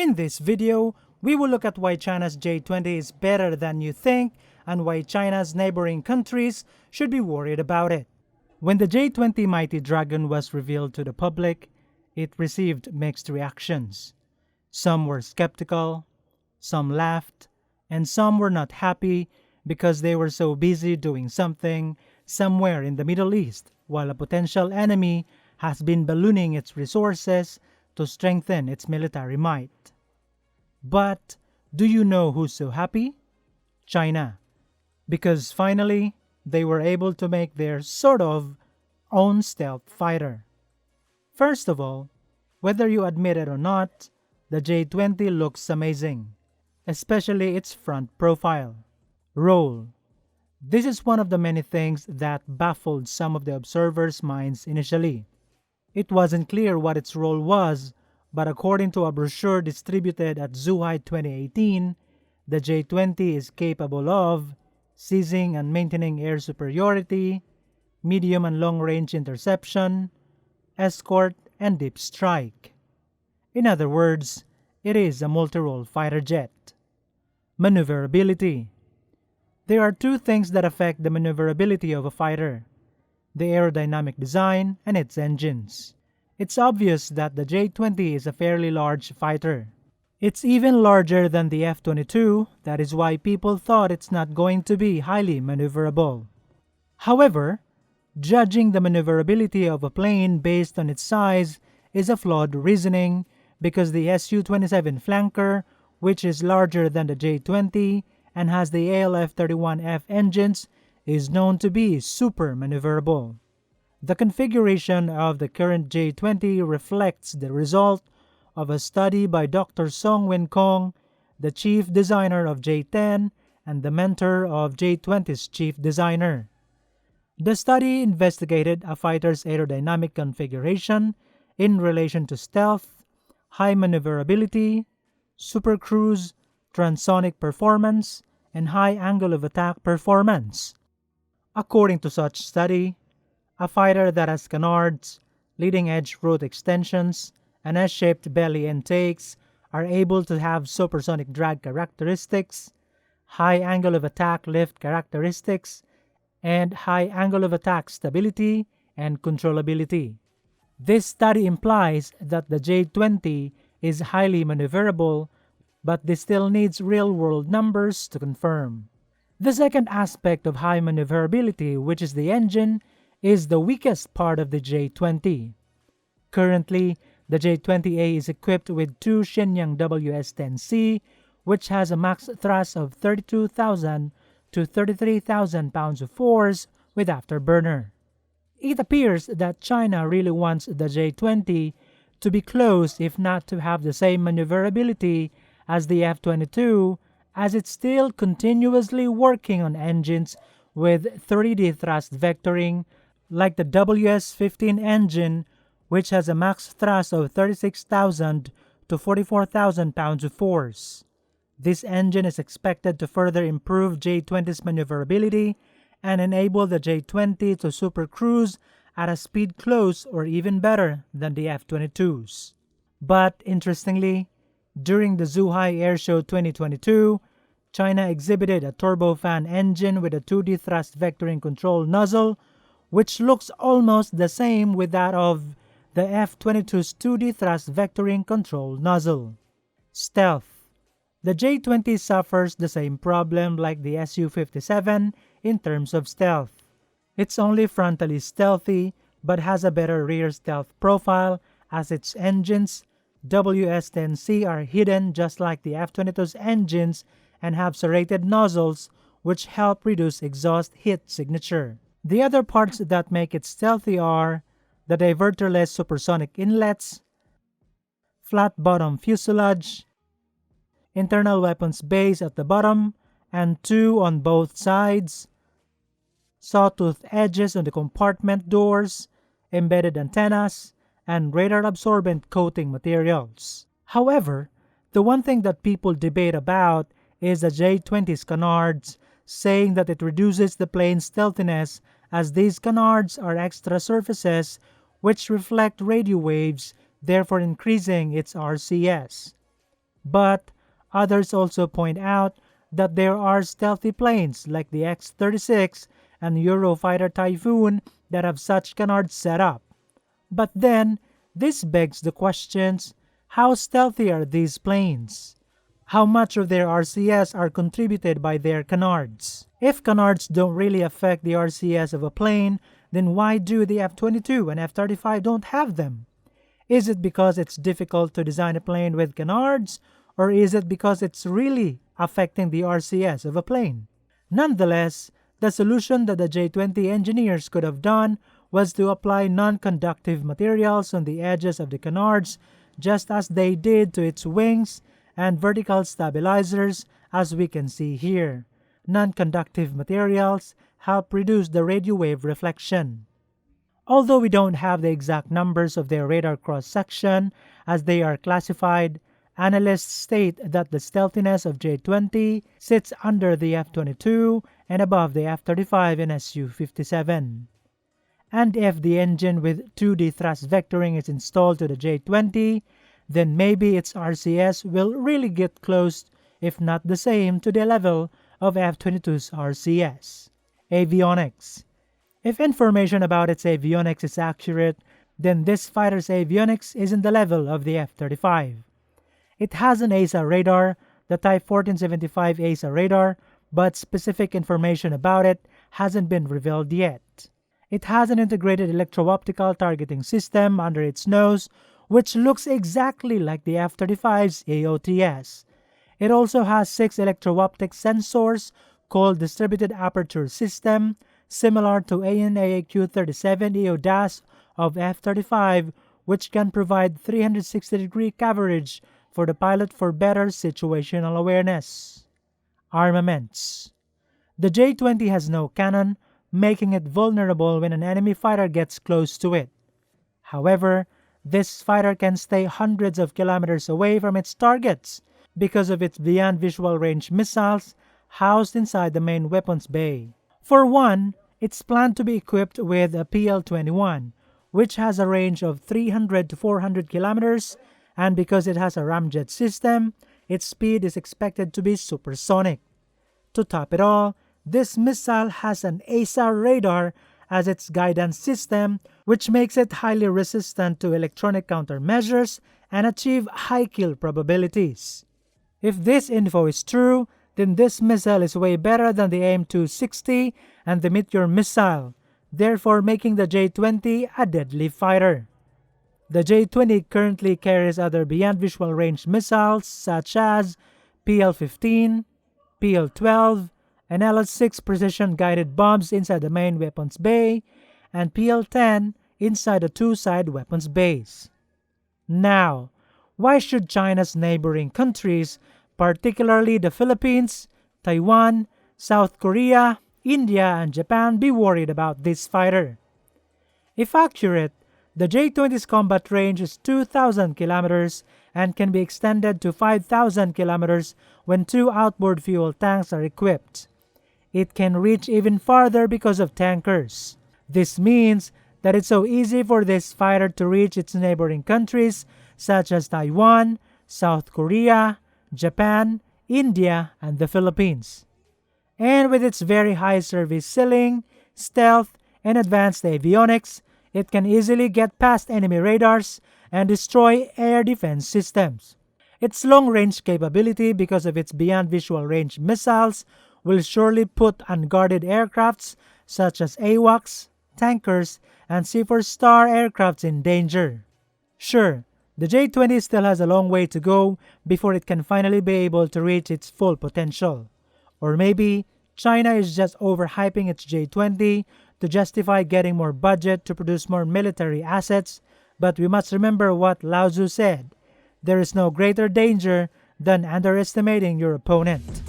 In this video, we will look at why China's J20 is better than you think and why China's neighboring countries should be worried about it. When the J20 Mighty Dragon was revealed to the public, it received mixed reactions. Some were skeptical, some laughed, and some were not happy because they were so busy doing something somewhere in the Middle East while a potential enemy has been ballooning its resources to strengthen its military might. But do you know who's so happy? China. Because finally, they were able to make their sort of own stealth fighter. First of all, whether you admit it or not, the J20 looks amazing, especially its front profile. Role. This is one of the many things that baffled some of the observers' minds initially. It wasn't clear what its role was, but according to a brochure distributed at Zhuhai 2018, the J20 is capable of seizing and maintaining air superiority, medium and long-range interception, escort, and deep strike. In other words, it is a multi-role fighter jet. Maneuverability. There are two things that affect the maneuverability of a fighter: the aerodynamic design and its engines. It's obvious that the J20 is a fairly large fighter. It's even larger than the F-22, that is why people thought it's not going to be highly maneuverable. However, judging the maneuverability of a plane based on its size is a flawed reasoning because the Su-27 flanker, which is larger than the J20 and has the ALF-31F engines, is known to be super maneuverable. The configuration of the current J20 reflects the result of a study by Dr. Song Wen Kong, the chief designer of J10 and the mentor of J20's chief designer. The study investigated a fighter's aerodynamic configuration in relation to stealth, high maneuverability, supercruise, transonic performance, and high angle of attack performance. According to such study, a fighter that has canards, leading-edge root extensions, and S-shaped belly intakes are able to have supersonic drag characteristics, high angle of attack lift characteristics, and high angle of attack stability and controllability. This study implies that the J20 is highly maneuverable, but this still needs real-world numbers to confirm. The second aspect of high maneuverability, which is the engine, is the weakest part of the J20. Currently, the J20A is equipped with two Shenyang WS-10C, which has a max thrust of 32,000 to 33,000 pounds of force with afterburner. It appears that China really wants the J20 to be close, if not to have the same maneuverability as the F-22, as it's still continuously working on engines with 3D thrust vectoring like the WS-15 engine, which has a max thrust of 36,000 to 44,000 pounds of force. This engine is expected to further improve J20's maneuverability and enable the J20 to supercruise at a speed close or even better than the F-22's. But interestingly, during the Zhuhai Airshow 2022, China exhibited a turbofan engine with a 2D thrust vectoring control nozzle, which looks almost the same with that of the F-22's 2D thrust vectoring control nozzle. Stealth. The J20 suffers the same problem like the Su-57 in terms of stealth. It's only frontally stealthy but has a better rear stealth profile as its engines, WS-10C, are hidden just like the F-22's engines and have serrated nozzles which help reduce exhaust heat signature. The other parts that make it stealthy are the diverterless supersonic inlets, flat bottom fuselage, internal weapons base at the bottom and two on both sides, sawtooth edges on the compartment doors, embedded antennas, and radar-absorbent coating materials. However, the one thing that people debate about is the J20's canards, saying that it reduces the plane's stealthiness as these canards are extra surfaces which reflect radio waves, therefore increasing its RCS. But others also point out that there are stealthy planes like the X-36 and Eurofighter Typhoon that have such canards set up. But then, this begs the questions, how stealthy are these planes? How much of their RCS are contributed by their canards? If canards don't really affect the RCS of a plane, then why do the F-22 and F-35 don't have them? Is it because it's difficult to design a plane with canards, or is it because it's really affecting the RCS of a plane? Nonetheless, the solution that the J-20 engineers could have done was to apply non-conductive materials on the edges of the canards, just as they did to its wings and vertical stabilizers, as we can see here. Non-conductive materials help reduce the radio wave reflection. Although we don't have the exact numbers of their radar cross-section as they are classified, analysts state that the stealthiness of J-20 sits under the F-22 and above the F-35 and Su-57. And if the engine with 2D thrust vectoring is installed to the J-20, then maybe its RCS will really get close, if not the same, to the level of F-22's RCS. Avionics. If information about its avionics is accurate, then this fighter's avionics is in the level of the F-35. It has an ASA radar, the Type 1475 ASA radar, but specific information about it hasn't been revealed yet. It has an integrated electro-optical targeting system under its nose, which looks exactly like the F-35's AOTS. It also has 6 electro-optic sensors called Distributed Aperture System, similar to AN/AAQ-37 EODAS of F-35, which can provide 360-degree coverage for the pilot for better situational awareness. Armaments. The J-20 has no cannon, making it vulnerable when an enemy fighter gets close to it. However, this fighter can stay hundreds of kilometers away from its targets because of its beyond visual range missiles housed inside the main weapons bay. For one, it's planned to be equipped with a PL-21, which has a range of 300 to 400 kilometers, and because it has a ramjet system, its speed is expected to be supersonic. To top it all, this missile has an ASA radar as its guidance system, which makes it highly resistant to electronic countermeasures and achieve high kill probabilities. If this info is true, then this missile is way better than the AIM-260 and the Meteor missile, therefore making the J-20 a deadly fighter. The J-20 currently carries other beyond visual range missiles such as PL-15, PL-12, and LS-6 precision-guided bombs inside the main weapons bay, and PL-10 inside the 2 side weapons bays. Now, why should China's neighboring countries, particularly the Philippines, Taiwan, South Korea, India, and Japan, be worried about this fighter? If accurate, the J-20's combat range is 2,000 kilometers and can be extended to 5,000 kilometers when 2 outboard fuel tanks are equipped. It can reach even farther because of tankers. This means that it's so easy for this fighter to reach its neighboring countries such as Taiwan, South Korea, Japan, India, and the Philippines. And with its very high service ceiling, stealth, and advanced avionics, it can easily get past enemy radars and destroy air defense systems. Its long-range capability because of its beyond visual range missiles will surely put unguarded aircrafts such as AWACS, tankers, and C-4 Star aircrafts in danger. Sure, the J-20 still has a long way to go before it can finally be able to reach its full potential. Or maybe China is just overhyping its J-20 to justify getting more budget to produce more military assets, but we must remember what Lao Tzu said, there is no greater danger than underestimating your opponent.